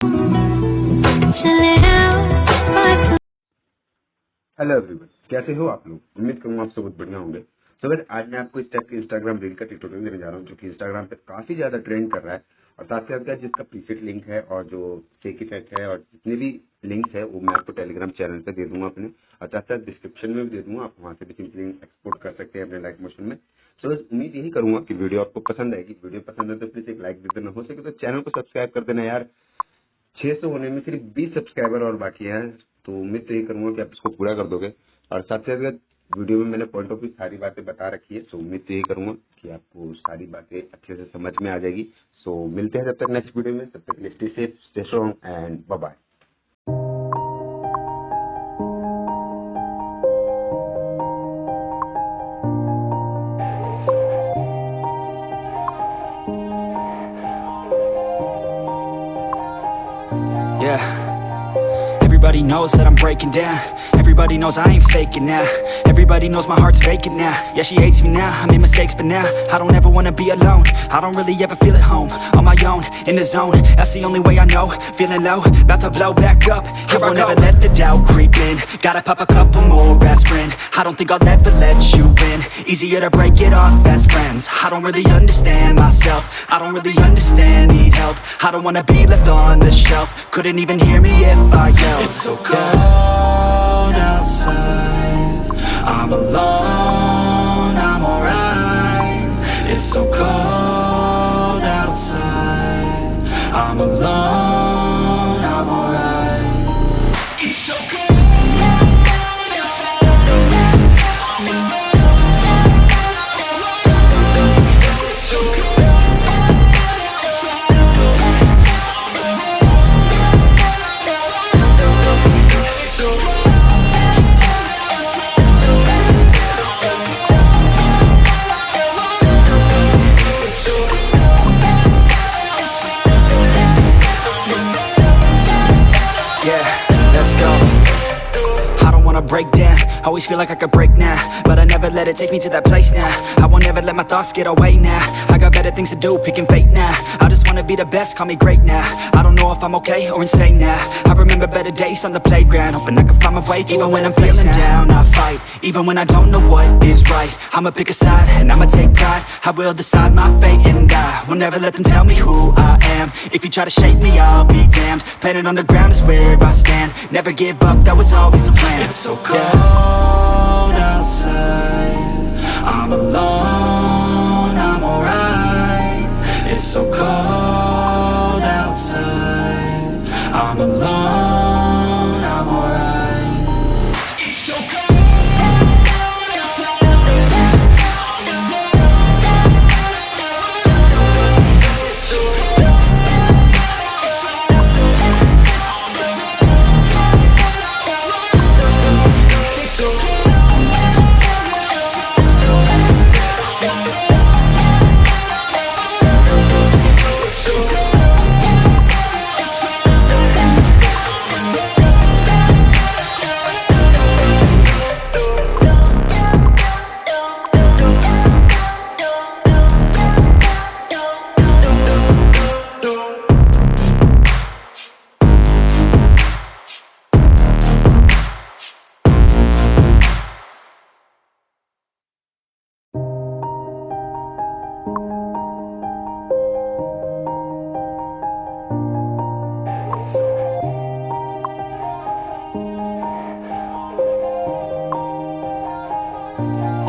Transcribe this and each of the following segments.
Hello everyone, कैसे हो आप लोग। उम्मीद करूंगा आप सब बहुत बढ़िया होंगे। तो अगर आज मैं आपको इस टाइप के इंस्टाग्राम रील का ट्यूटोरियल देने जा रहा हूं जो कि इंस्टाग्राम पे काफी ज्यादा ट्रेंड कर रहा है और साथ ही साथ जिसका प्रीसेट लिंक है और जो फेक इफेक्ट है और जितने भी लिंक्स है वो मैं आपको टेलीग्राम चैनल पे दे दूंगा अपने, और साथ साथ डिस्क्रिप्शन में भी दे दूंगा। आप वहां से भी सिंपली एक्सपोर्ट कर सकते हैं अपने लाइव मोशन में। तो बस उम्मीद यही करूंगा कि वीडियो आपको पसंद आएगी। वीडियो पसंद है तो प्लीज एक लाइक दे देना, हो सके तो चैनल को सब्सक्राइब कर देना यार। 600 होने में सिर्फ 20 सब्सक्राइबर और बाकी है, तो उम्मीद तो यही करूंगा कि आप इसको पूरा कर दोगे। और साथ ही साथ वीडियो में मैंने पॉइंट ऑफ व्यू सारी बातें बता रखी है, तो उम्मीद तो यही करूंगा कि आपको सारी बातें अच्छे से समझ में आ जाएगी। सो मिलते हैं जब तक नेक्स्ट वीडियो में, तब तक stay safe, stay strong and bye bye. Yeah, everybody knows that I'm breaking down. Everybody knows I ain't faking now. Everybody knows my heart's vacant now. Yeah, she hates me now, I made mistakes but now I don't ever wanna be alone. I don't really ever feel at home. On my own, in the zone, that's the only way I know. Feeling low, about to blow back up. Here I never let the doubt creep in. Gotta pop a couple more aspirin. I don't think I'll ever let you in. Easier to break it off best friends. I don't really understand myself. I don't really understand, need help. I don't wanna be left on the shelf. Couldn't even hear me if I yelled. It's so cold outside, I'm alone, I'm alright. It's so cold outside, I'm alone, I'm alright. It's so cold outside, I'm alone, it's so cold outside, it's so cold. Break down, always feel like I could break now, but I never let it take me to that place now. I won't ever let my thoughts get away now. I got better things to do, picking fate now. I just wanna be the best, call me great now. I don't know if I'm okay or insane now. I remember better days on the playground, hoping I can find my way even when I'm feeling down. I fight, even when I don't know what is right. I'ma pick a side, and I'ma take pride. I will decide my fate, and I will never let them tell me who I am. If you try to shake me, I'll be damned. Planet on the ground is where I stand. Never give up, that was always the plan. It's so cold outside, I'm alone, I'm alright. It's so cold outside, I'm alone, I'm alright. It's so cold outside, I'm alone, it's so cold outside, I'm alone, it's so cold.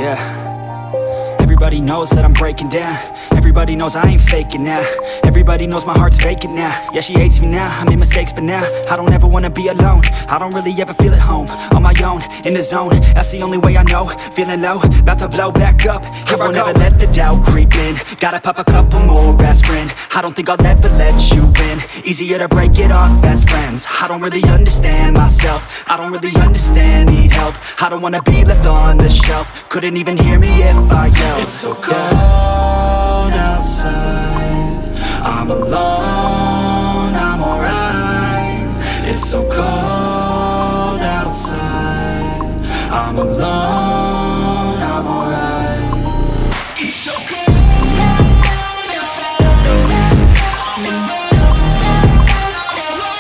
Yeah, everybody knows that I'm breaking down. Everybody knows I ain't faking now. Everybody knows my heart's vacant now. Yeah, she hates me now, I made mistakes but now I don't ever wanna be alone. I don't really ever feel at home. On my own, in the zone, that's the only way I know. Feeling low, about to blow back up. Here I never let the doubt creep in. Gotta pop a couple more aspirin. I don't think I'll ever let you in. Easier to break it off best friends. I don't really understand myself. I don't really understand, need help. I don't wanna be left on the shelf. Couldn't even hear me if I yelled. It's so cold outside, I'm alone, I'm alright. It's so cold outside, I'm alone, I'm alright. It's so cold. I'm alone, I'm alone.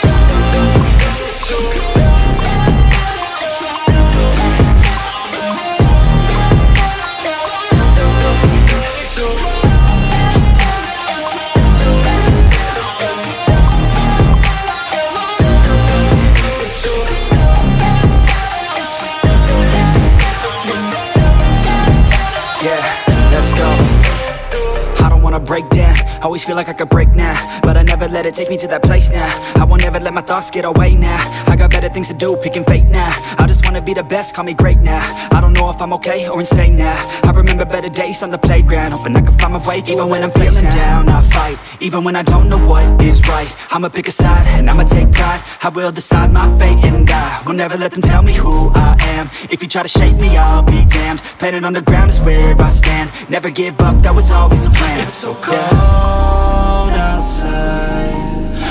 Always feel like I could break now, but I never let it take me to that place now. I won't ever let my thoughts get away now. I got better things to do, picking fate now. I just wanna be the best, call me great now. I don't know if I'm okay or insane now. I remember better days on the playground, hoping I can find my way to even when I'm feeling down. I fight, even when I don't know what is right. I'ma pick a side, and I'ma take pride. I will decide my fate, and I will never let them tell me who I am. If you try to shape me, I'll be damned. Planet on the ground is where I stand. Never give up, that was always the plan. It's so cold outside,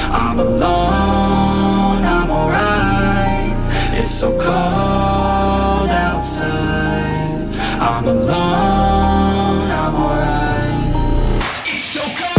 I'm alone, I'm alright. It's so cold outside, I'm alone, I'm alright. It's so cold.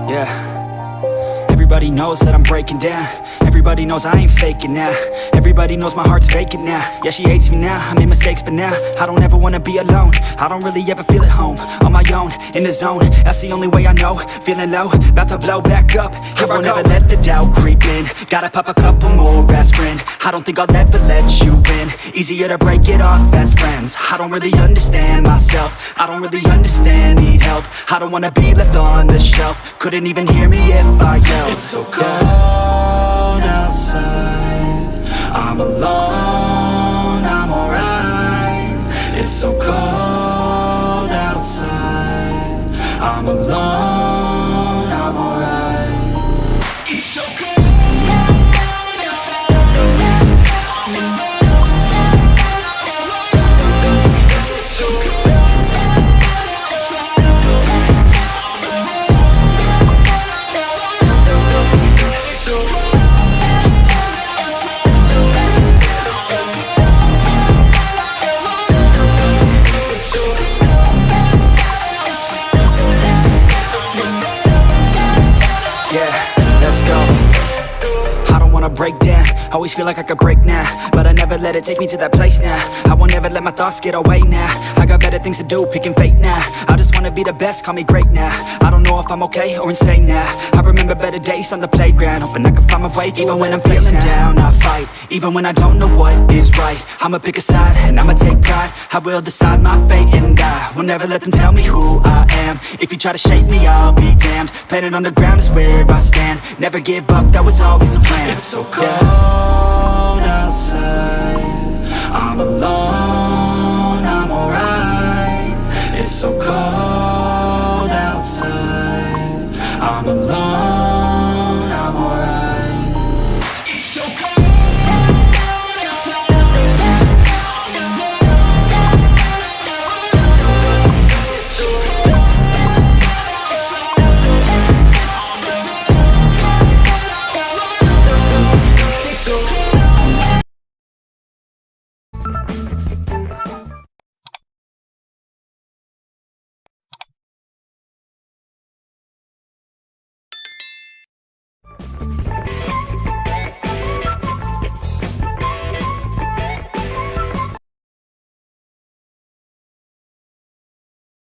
Yeah. Everybody knows that I'm breaking down. Everybody knows I ain't faking now. Everybody knows my heart's vacant now. Yeah, she hates me now, I made mistakes but now I don't ever wanna be alone. I don't really ever feel at home. On my own, in the zone, that's the only way I know. Feeling low, about to blow back up. Here I won't ever let the doubt creep in. Gotta pop a couple more aspirin. I don't think I'll ever let you in. Easier to break it off best friends. I don't really understand myself. I don't really understand, need help. I don't wanna be left on the shelf. Couldn't even hear me if I yelled. It's so cold outside, I'm alone, I'm alright. It's so cold outside, I'm alone, I'm alright. It's so cold. Break down, always feel like I could break now, but I never let it take me to that place now. I won't ever let my thoughts get away now. I got better things to do, picking fate now. I just wanna be the best, call me great now. I don't know if I'm okay or insane now. I remember better days on the playground, hoping I can find my way to even when I'm feeling down. I fight, even when I don't know what is right. I'ma pick a side, and I'ma take pride. I will decide my fate, and I will never let them tell me who I am. If you try to shape me, I'll be damned. Planet on the ground is where I stand. Never give up, that was always the plan. It's so cold outside, I'm alone, I'm alright. It's so cold outside, I'm alone.